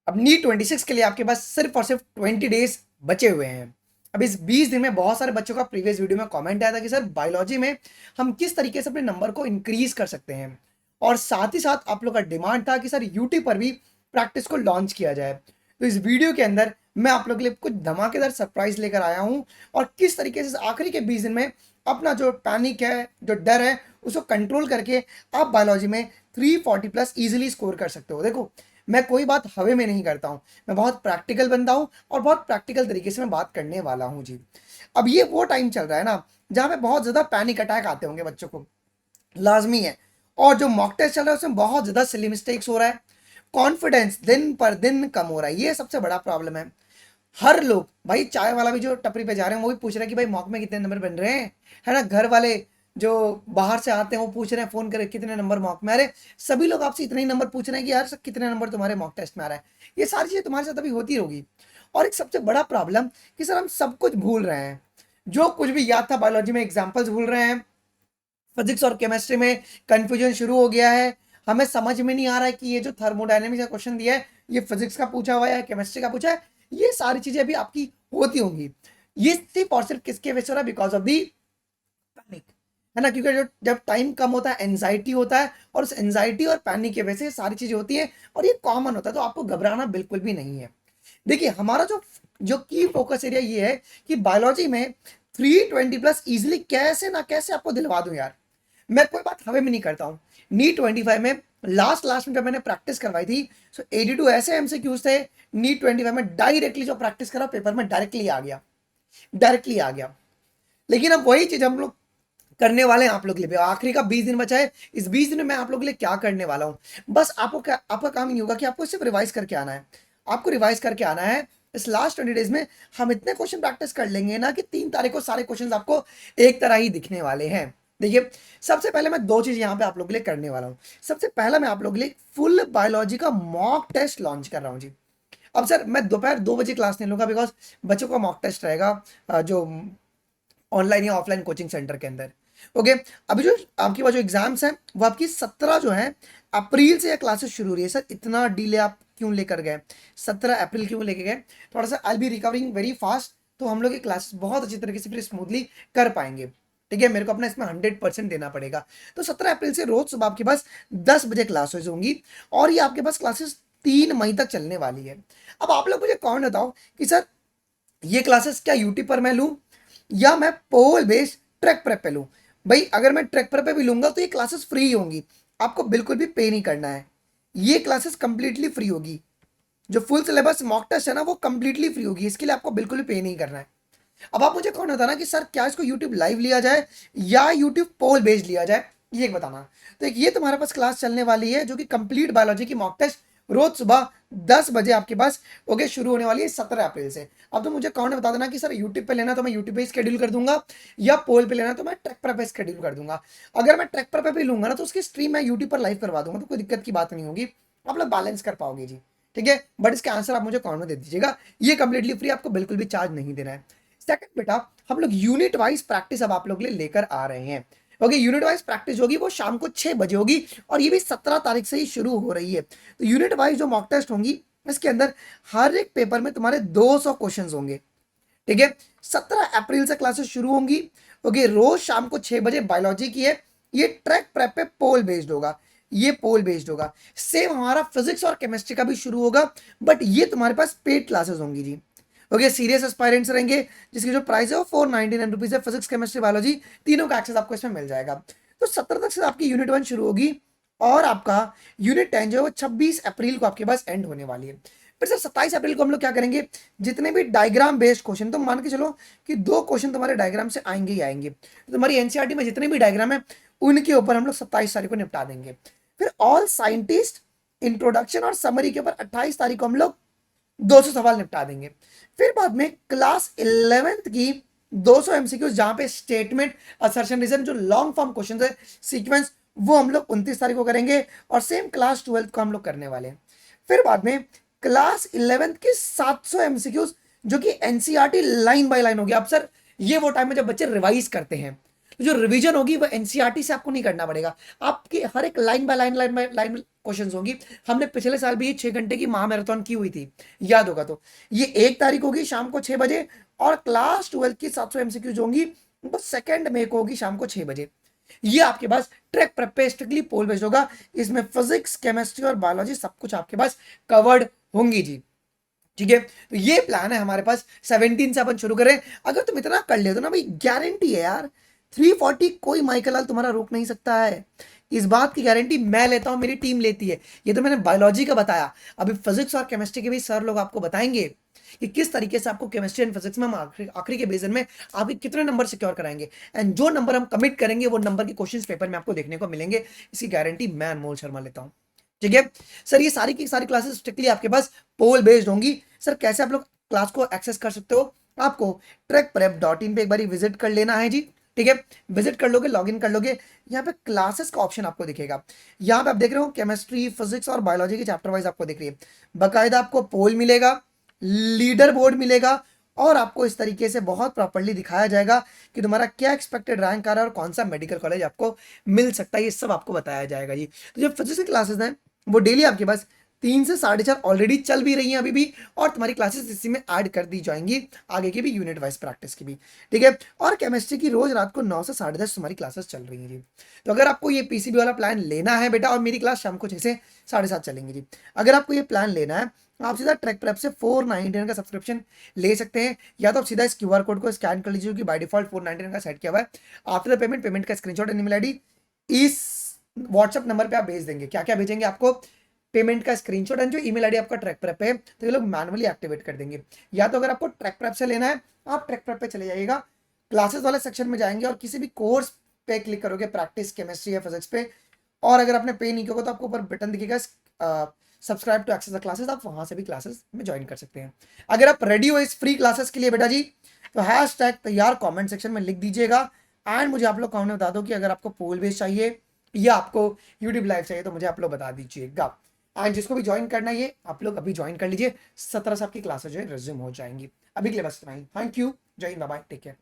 अब नीट 26 के लिए आपके पास सिर्फ और सिर्फ 20 डेज बचे हुए हैं। अब इस 20 दिन में बहुत सारे बच्चों का प्रीवियस वीडियो में कमेंट आया था कि सर बायोलॉजी में हम किस तरीके से अपने नंबर को इंक्रीज कर सकते हैं, और साथ ही साथ आप लोग का डिमांड था कि सर यूट्यूब पर भी प्रैक्टिस को लॉन्च किया जाए। तो इस वीडियो के अंदर मैं आप लोग के लिए कुछ धमाकेदार सरप्राइज लेकर आया हूं, और किस तरीके से आखिरी के 20 दिन में अपना जो पैनिक है, जो डर है, उसको कंट्रोल करके आप बायोलॉजी में 340 प्लस इजीली स्कोर कर सकते हो। देखो, मैं कोई बात हवे में नहीं करता हूँ, मैं बहुत प्रैक्टिकल बंदा हूँ और बहुत प्रैक्टिकल तरीके से मैं बात करने वाला हूँ जी। अब ये वो टाइम चल रहा है ना जहाँ पे बहुत ज़्यादा पैनिक अटैक आते होंगे बच्चों को, लाजमी है। और जो मॉक टेस्ट चल रहा है उसमें बहुत ज़्यादा सिली मिस्टेक्स हो रहा है, कॉन्फिडेंस दिन पर दिन कम हो रहा है, ये सबसे बड़ा प्रॉब्लम है। हर लोग भाई, चाय वाला भी जो टपरी पे जा रहे हैं वो भी पूछ रहे हैं कि भाई मॉक में कितने नंबर बन रहे हैं, है ना। घर वाले जो बाहर से आते हैं वो पूछ रहे हैं फोन करके कितने नंबर मॉक में आ रहे हैं। सभी लोग आपसे इतने ही नंबर पूछ रहे हैं कि यार सर कितने नंबर तुम्हारे मॉक टेस्ट में आ रहा है। ये सारी चीजें तुम्हारे साथ अभी होती होगी। और एक सबसे बड़ा प्रॉब्लम कि सर हम सब कुछ भूल रहे हैं, जो कुछ भी याद था बायोलॉजी में एग्जाम्पल्स भूल रहे हैं। फिजिक्स और केमिस्ट्री में कंफ्यूजन शुरू हो गया है। हमें समझ में नहीं आ रहा है कि ये जो थर्मोडायनेमिक्स का क्वेश्चन दिया है ये फिजिक्स का पूछा हुआ है, केमिस्ट्री का पूछा है। ये सारी चीजें अभी आपकी होती होंगी। ये सिर्फ और सिर्फ किसके वजह से हो रहा है? बिकॉज ऑफ दी पैनिक, है ना। क्योंकि जो जब टाइम कम होता है एंजाइटी होता है, और उस एंजाइटी और पैनिक की वजह से सारी चीजें होती है, और ये कॉमन होता है। तो आपको घबराना बिल्कुल भी नहीं है। देखिए, हमारा जो जो की फोकस एरिया ये है कि बायोलॉजी में 320 प्लस इजिली कैसे ना कैसे आपको दिलवा दूं यार। मैं कोई बात हवे में नहीं करता हूँ। नीट 25 में लास्ट लास्ट में जब मैंने प्रैक्टिस करवाई थी, सो 82 ऐसे एमसीक्यूज थे। नीट 25 में डायरेक्टली जो प्रैक्टिस करा पेपर में डायरेक्टली आ गया, डायरेक्टली आ गया। लेकिन अब वही चीज हम लोग करने वाले हैं आप लोग के लिए। आखिरी का 20 दिन बचा है, इस 20 दिन में मैं आप लोग के लिए क्या करने वाला हूँ। बस आपको क्या, आपका काम नहीं होगा कि आपको सिर्फ रिवाइज करके आना है। आपको रिवाइज करके आना है। इस लास्ट 20 डेज में हम इतने क्वेश्चन प्रैक्टिस कर लेंगे ना कि 3 तारीख को सारे क्वेश्चन आपको एक तरह ही दिखने वाले हैं। देखिए, सबसे पहले मैं दो चीज यहाँ पे आप लोग के लिए करने वाला हूँ। सबसे पहला, मैं आप लोग के लिए फुल बायोलॉजी का मॉक टेस्ट लॉन्च कर रहा हूँ जी। अब सर मैं दोपहर 2 बजे क्लास नहीं लूंगा, बिकॉज बच्चों का मॉक टेस्ट रहेगा जो ऑनलाइन या ऑफलाइन कोचिंग सेंटर के अंदर। ओके, अभी जो आपकी पास जो एग्जाम्स हैं वो आपकी 17 जो है अप्रैल से या क्लासेस शुरू हो रही है। सर इतना डिले आप क्यों लेकर गए? 17 अप्रैल क्यों लेके गए? थोड़ा सा आई बी रिकवरिंग वेरी फास्ट, तो हम लोग ये क्लासेस बहुत अच्छी तरीके से फिर स्मूथली कर पाएंगे। ठीक है, मेरे को अपना इसमें 100% देना पड़ेगा। तो 17 अप्रैल से रोज सुबह आपके पास 10 बजे क्लासेस होंगी, और ये आपके पास क्लासेस 3 मई तक चलने वाली है। अब आप लोग मुझे कौन बताओ कि सर ये क्लासेस क्या यूट्यूब पर मैं लूं या मैं पोल बेस्ड ट्रैक प्रेप पे लूं? भाई अगर मैं ट्रैक प्रेप पे भी लूंगा तो ये क्लासेस फ्री होंगी, आपको बिल्कुल भी पे नहीं करना है। ये क्लासेस कंप्लीटली फ्री होगी। जो फुल सिलेबस मॉक टेस्ट है ना वो कंप्लीटली फ्री होगी, इसके लिए आपको बिल्कुल भी पे नहीं करना है। अब आप मुझे कौन बताना कि सर क्या इसको यूट्यूब लाइव लिया जाए या यूट्यूब पोल बेस्ड लिया जाए, ये एक बताना। तो एक ये तुम्हारे पास क्लास चलने वाली है जो कि कंप्लीट बायोलॉजी की मॉक टेस्ट रोज सुबह 10 बजे आपके पास ओके शुरू होने वाली है 17 अप्रैल से। अब तो मुझे कौन ने बता देना कि सर यूट्यूब पे लेना तो मैं यूट्यूब पे स्केड्यूल कर दूंगा, या पोल पे लेना तो मैं ट्रैक पर पे स्केड्यूल कर दूंगा। अगर मैं ट्रैक पर पे भी लूंगा ना तो उसकी स्ट्रीम मैं यूट्यूब पर लाइव करवा दूंगा, तो कोई दिक्कत की बात नहीं होगी, आप लोग बैलेंस कर पाओगे जी। ठीक है, बट इसका आंसर आप मुझे कौन में दे दीजिएगा। ये कंप्लीटली फ्री, आपको बिल्कुल भी चार्ज नहीं देना है। सेकंड बेटा, हम लोग यूनिट वाइज प्रैक्टिस अब आप लोग के लिए लेकर आ रहे हैं। ओके, यूनिट वाइज प्रैक्टिस होगी वो शाम को 6 बजे होगी, और ये भी 17 तारीख से ही शुरू हो रही है। तो यूनिट वाइज जो मॉक टेस्ट होंगी इसके अंदर हर एक पेपर में तुम्हारे 200 क्वेश्चन होंगे। ठीक है, 17 अप्रैल से क्लासेस शुरू होंगी। ओके, रोज शाम को 6 बजे बायोलॉजी की है। ये ट्रैक प्रेप पे पोल बेस्ड होगा, ये पोल बेस्ड होगा। सेम हमारा फिजिक्स और केमिस्ट्री का भी शुरू होगा, बट ये तुम्हारे पास पेड क्लासेस होंगी जी। ओके, सीरियस एस्पायरेंट्स रहेंगे जिसकी जो प्राइस है वो 499 रुपीज है। फिजिक्स केमिस्ट्री बायोलॉजी तीनों का एक्सेस आपको इसमें मिल जाएगा। तो 17 तक से आपकी यूनिट 1 शुरू होगी, और आपका यूनिट 10 जो है वो 26 अप्रैल को आपके पास एंड होने वाली है। फिर सर 27 अप्रैल को हम लोग क्या करेंगे? जितने भी डायग्राम बेस्ड क्वेश्चन, तो मान के चलो कि 2 क्वेश्चन तुम्हारे डायग्राम से आएंगे ही आएंगे, तो तुम्हारी एनसीईआरटी में जितने भी डायग्राम है उनके ऊपर हम लोग 27 तारीख को निपटा देंगे। फिर ऑल साइंटिस्ट इंट्रोडक्शन और समरी के ऊपर 28 तारीख को हम लोग 200 सवाल निपटा देंगे। फिर बाद में क्लास 11th की 200 एमसीक्यूज, जहां पे स्टेटमेंट, असर्शन, रीजन, जो लॉन्ग फॉर्म क्वेश्चन है, सीक्वेंस, वो हम लोग 29 तारीख को करेंगे, और सेम क्लास 12th को हम लोग करने वाले हैं। फिर बाद में क्लास 11th की 700 एमसीक्यूज, जो कि एनसीईआरटी लाइन बाय लाइन होगी। अब सर ये वो टाइम है जब बच्चे रिवाइज करते हैं, तो जो रिवीजन होगी वो एनसीईआरटी से आपको नहीं करना पड़ेगा, आपके हर एक लाइन बाय लाइन क्वेश्चन होगी। हमने पिछले साल भी ये 6 घंटे की महामैराथन की हुई थी, याद होगा तो। ये 1 तारीख होगी शाम को 6 बजे, और क्लास 12 की 700 एमसीक्यूज होंगी वो 2 मई को होगी शाम को 6 बजे। ये आपके पास ट्रैक प्रेप पे स्ट्रिक्टली पोल बेस्ड होगा, इसमें फिजिक्स, केमिस्ट्री और बायोलॉजी सब कुछ आपके पास कवर्ड होंगी जी। ठीक है, तो ये प्लान है हमारे पास, 17 से अपन शुरू करें। अगर तुम इतना कर ले तो ना भाई, गारंटी है यार 340 कोई माइकल तुम्हारा रोक नहीं सकता है। इस बात की गारंटी मैं लेता हूं, मेरी टीम लेती है। ये तो मैंने बायोलॉजी का बताया, अभी फिजिक्स और केमिस्ट्री के भी सर लोग आपको बताएंगे कि किस तरीके से आपको केमिस्ट्री एंड फिजिक्स में हम आखिरी के बेजन में आपके कितने नंबर सिक्योर कराएंगे, एंड जो नंबर हम कमिट करेंगे वो नंबर के क्वेश्चन पेपर में आपको देखने को मिलेंगे। इसकी गारंटी मैं अनमोल शर्मा लेता हूं। ठीक है सर, ये सारी की सारी क्लासेस स्ट्रिक्टली आपके पास पोल बेस्ड होंगी। सर कैसे आप लोग क्लास को एक्सेस कर सकते हो, आपको trackprep.in पे एक बार विजिट कर लेना है जी। ठीक है, विजिट कर लोगे, लॉगिन कर लोगे, यहाँ पे क्लासेस का ऑप्शन आपको दिखेगा। यहाँ पे आप देख रहे हो केमिस्ट्री, फिजिक्स और बायोलॉजी के चैप्टर वाइज आपको दिख रही है। बाकायदा आपको पोल मिलेगा, लीडर बोर्ड मिलेगा, और आपको इस तरीके से बहुत प्रॉपर्ली दिखाया जाएगा कि तुम्हारा क्या एक्सपेक्टेड रैंक आ रहा है और कौन सा मेडिकल कॉलेज आपको मिल सकता है, ये सब आपको बताया जाएगा जी। तो जो फिजिक्स की क्लासेस हैं वो डेली आपके पास 3 से 4:30 ऑलरेडी चल भी रही हैं अभी भी, और तुम्हारी क्लासेस इसी में ऐड कर दी जाएंगी आगे की भी यूनिट वाइज प्रैक्टिस की भी। ठीक है, और केमिस्ट्री की रोज रात को 9 से 10:30 तुम्हारी क्लासेस चल रही हैं जी। तो अगर आपको ये पीसीबी वाला प्लान लेना है बेटा, और मेरी क्लास शाम को 6 से 7:30 चलेंगी जी, अगर आपको ये प्लान लेना है आप सीधा ट्रैक प्रेप से 499 का सब्सक्रिप्शन ले सकते हैं, या तो आप सीधा इस क्यूआर कोड को स्कैन कर लीजिए, क्योंकि बाय डिफॉल्ट 499 का सेट किया हुआ है। आफ्टर द पेमेंट का स्क्रीनशॉट एंड ईमेल आईडी इस व्हाट्सएप नंबर पे आप भेज देंगे। क्या क्या भेजेंगे आपको, पेमेंट का स्क्रीनशॉट एंड जो ईमेल आईडी आपका ट्रैक प्रेप है, तो ये लोग मैनुअली एक्टिवेट कर देंगे। या तो अगर आपको ट्रैक प्रेप से लेना है आप ट्रैक प्रेप पे चले जाइएगा, क्लासेस वाले सेक्शन में जाएंगे और किसी भी कोर्स पे क्लिक करोगे, प्रैक्टिस केमिस्ट्री या फिजिक्स पे, और अगर आपने पे नहीं किया तो आपको ऊपर बटन दिखेगा subscribe to access the classes, आप वहां से भी क्लासेस में ज्वाइन कर सकते हैं। अगर आप रेडी हो इस फ्री क्लासेस के लिए बेटा जी, तो हैशटैग तैयार कमेंट सेक्शन में लिख दीजिएगा, एंड मुझे आप लोग कमेंट में बता दो कि अगर आपको पोल बेस चाहिए या आपको यूट्यूब लाइव चाहिए, तो मुझे आप लोग बता दीजिएगा। एंड जिसको भी ज्वाइन करना है ये आप लोग अभी ज्वाइन कर लीजिए, 17 से आपकी क्लासेस जो है रिज्यूम हो जाएंगी। अभी के लिए बस इतना ही, थैंक यू, जय हिंद, बाय, टेक केयर।